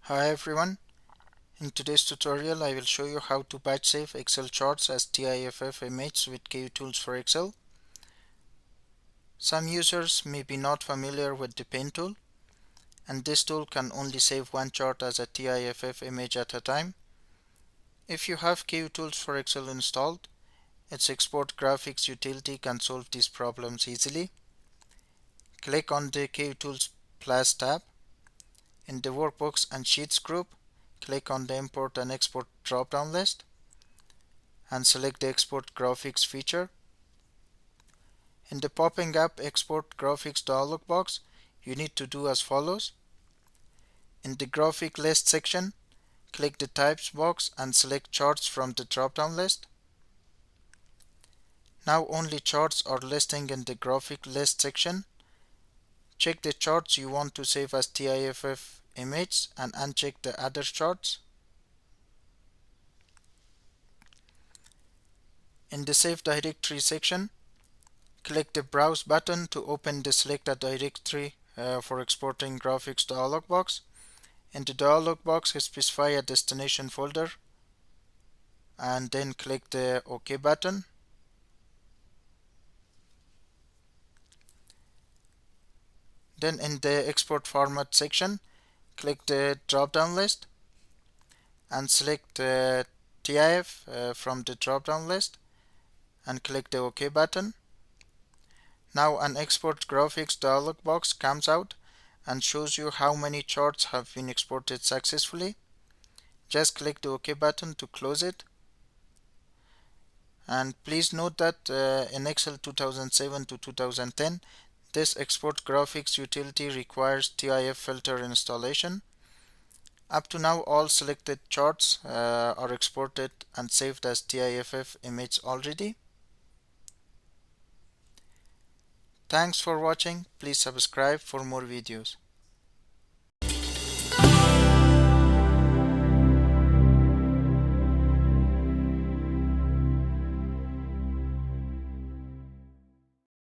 Hi everyone, in today's tutorial I will show you how to batch save Excel charts as TIFF images with Kutools for Excel. Some users may be not familiar with the pen tool, and this tool can only save one chart as a TIFF image at a time. If you have Kutools for Excel installed, its export graphics utility can solve these problems easily. Click on the Kutools Plus tab. In the Workbooks and Sheets group, click on the Import and Export drop-down list and select the Export Graphics feature. In the popping up Export Graphics dialog box, you need to do as follows. In the Graphic List section, click the Types box and select Charts from the drop-down list. Now only charts are listing in the Graphic List section. Check the charts you want to save as TIFF image and uncheck the other charts. In the Save Directory section, click the Browse button to open the Select a Directory for exporting graphics dialog box. In the dialog box, specify a destination folder and then click the OK button. Then in the Export Format section, click the drop-down list and select TIFF from the drop-down list and click the OK button. Now an Export Graphics dialog box comes out and shows you how many charts have been exported successfully. Just click the OK button to close it. And please note that in Excel 2007 to 2010, this export graphics utility requires TIFF filter installation. Up to now, all selected charts are exported and saved as TIFF image already. Thanks for watching. Please subscribe for more videos.